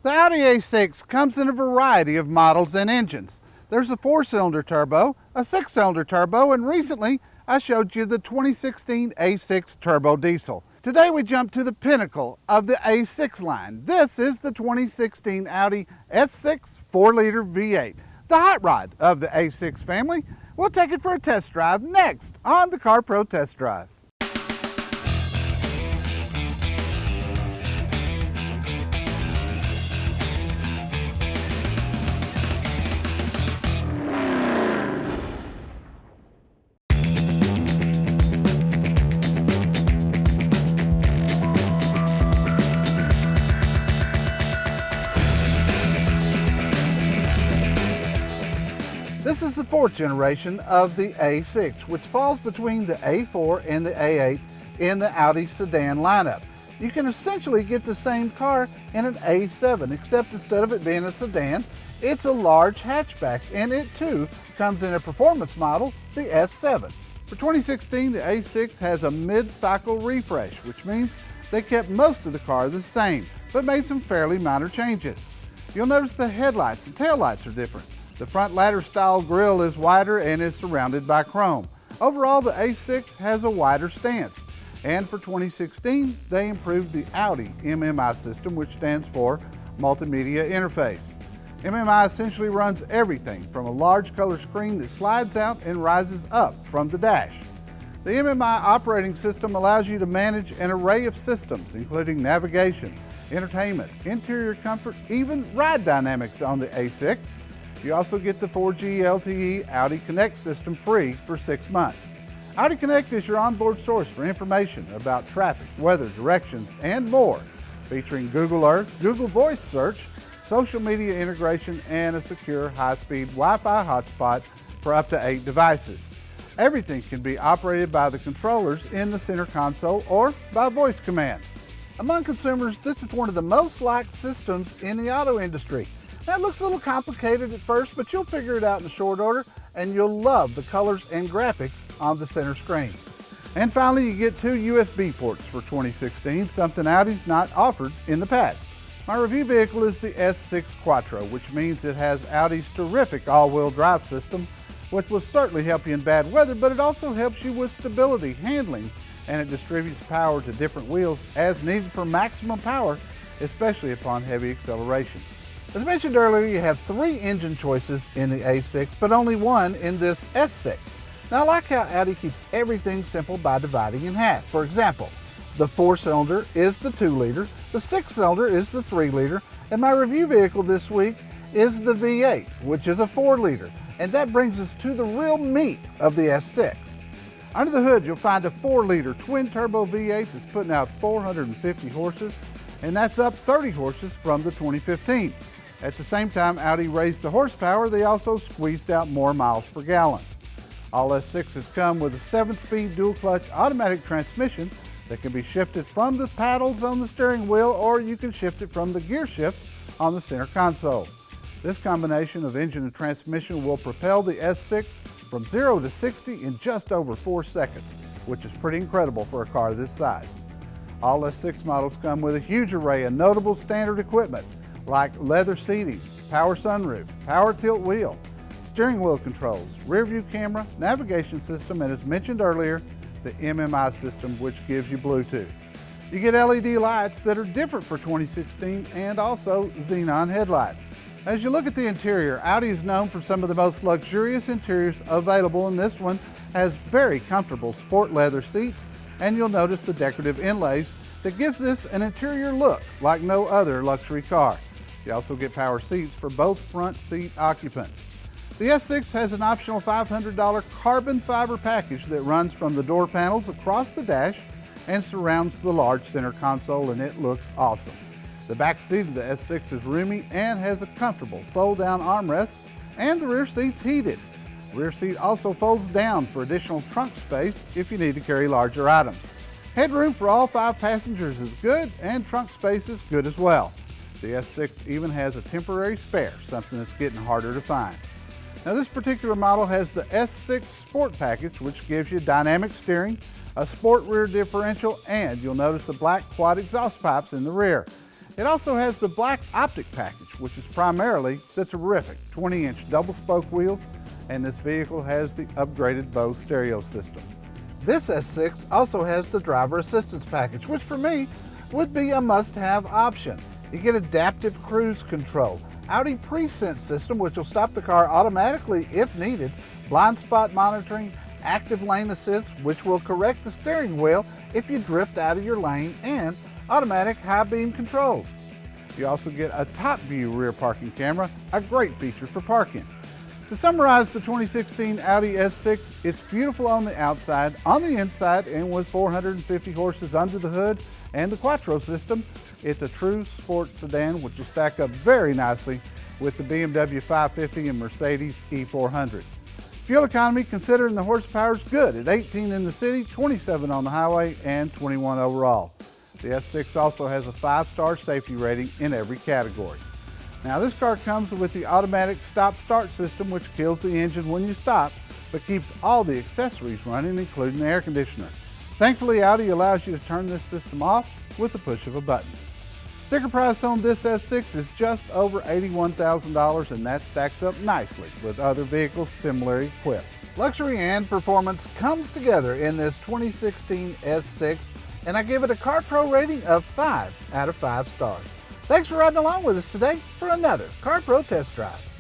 The Audi A6 comes in a variety of models and engines. There's a 4-cylinder turbo, a 6-cylinder turbo, and recently I showed you the 2016 A6 turbo diesel. Today we jump to the pinnacle of the A6 line. This is the 2016 Audi S6 4-liter V8, the hot rod of the A6 family. We'll take it for a test drive next on the Car Pro Test Drive. This is the 4th generation of the A6, which falls between the A4 and the A8 in the Audi sedan lineup. You can essentially get the same car in an A7, except instead of it being a sedan, it's a large hatchback, and it too comes in a performance model, the S7. For 2016, the A6 has a mid-cycle refresh, which means they kept most of the car the same, but made some fairly minor changes. You'll notice the headlights and taillights are different. The front ladder style grille is wider and is surrounded by chrome. Overall, the A6 has a wider stance. And for 2016, they improved the Audi Mmi System, which stands for Multimedia Interface. MMI essentially runs everything from a large color screen that slides out and rises up from the dash. The MMI operating system allows you to manage an array of systems, including navigation, entertainment, interior comfort, even ride dynamics on the A6. You also get the 4G LTE Audi Connect system free for 6 months. Audi Connect is your onboard source for information about traffic, weather, directions, and more, featuring Google Earth, Google Voice Search, social media integration, and a secure high-speed Wi-Fi hotspot for up to 8 devices. Everything can be operated by the controllers in the center console or by voice command. Among consumers, this is one of the most liked systems in the auto industry. Now, it looks a little complicated at first, but you'll figure it out in short order, and you'll love the colors and graphics on the center screen. And finally, you get 2 USB ports for 2016, something Audi's not offered in the past. My review vehicle is the S6 Quattro, which means it has Audi's terrific all-wheel drive system, which will certainly help you in bad weather, but it also helps you with stability, handling, and it distributes power to different wheels as needed for maximum power, especially upon heavy acceleration. As mentioned earlier, you have 3 engine choices in the A6, but only 1 in this S6. Now, I like how Audi keeps everything simple by dividing in half. For example, the 4-cylinder is the 2-liter, the 6-cylinder is the 3-liter, and my review vehicle this week is the V8, which is a 4-liter. And that brings us to the real meat of the S6. Under the hood, you'll find a 4-liter twin-turbo V8 that's putting out 450 horses, and that's up 30 horses from the 2015. At the same time Audi raised the horsepower, they also squeezed out more miles per gallon. All S6s come with a 7-speed dual-clutch automatic transmission that can be shifted from the paddles on the steering wheel, or you can shift it from the gear shift on the center console. This combination of engine and transmission will propel the S6 from 0 to 60 in just over 4 seconds, which is pretty incredible for a car this size. All S6 models come with a huge array of notable standard equipment, like leather seating, power sunroof, power tilt wheel, steering wheel controls, rear view camera, navigation system, and as mentioned earlier, the MMI system, which gives you Bluetooth. You get LED lights that are different for 2016 and also xenon headlights. As you look at the interior, Audi is known for some of the most luxurious interiors available, and this one has very comfortable sport leather seats, and you'll notice the decorative inlays that gives this an interior look like no other luxury car. You also get power seats for both front seat occupants. The S6 has an optional $500 carbon fiber package that runs from the door panels across the dash and surrounds the large center console, and it looks awesome. The back seat of the S6 is roomy and has a comfortable fold-down armrest, and the rear seat's heated. The rear seat also folds down for additional trunk space if you need to carry larger items. Headroom for all 5 passengers is good, and trunk space is good as well. The S6 even has a temporary spare, something that's getting harder to find. Now, this particular model has the S6 Sport Package, which gives you dynamic steering, a sport rear differential, and you'll notice the black quad exhaust pipes in the rear. It also has the black optic package, which is primarily the terrific 20-inch double-spoke wheels, and this vehicle has the upgraded Bose stereo system. This S6 also has the driver assistance package, which for me would be a must-have option. You get adaptive cruise control, Audi Presense system, which will stop the car automatically if needed, blind spot monitoring, active lane assist, which will correct the steering wheel if you drift out of your lane, and automatic high beam controls. You also get a top view rear parking camera, a great feature for parking. To summarize the 2016 Audi S6, it's beautiful on the outside, on the inside, and with 450 horses under the hood and the Quattro system, it's a true sports sedan which will stack up very nicely with the BMW 550 and Mercedes E400. Fuel economy, considering the horsepower, is good at 18 in the city, 27 on the highway, and 21 overall. The S6 also has a 5-star safety rating in every category. Now this car comes with the automatic stop-start system, which kills the engine when you stop, but keeps all the accessories running, including the air conditioner. Thankfully, Audi allows you to turn this system off with the push of a button. Sticker price on this S6 is just over $81,000, and that stacks up nicely with other vehicles similarly equipped. Luxury and performance comes together in this 2016 S6, and I give it a CarPro rating of 5 out of 5 stars. Thanks for riding along with us today for another CarPro test drive.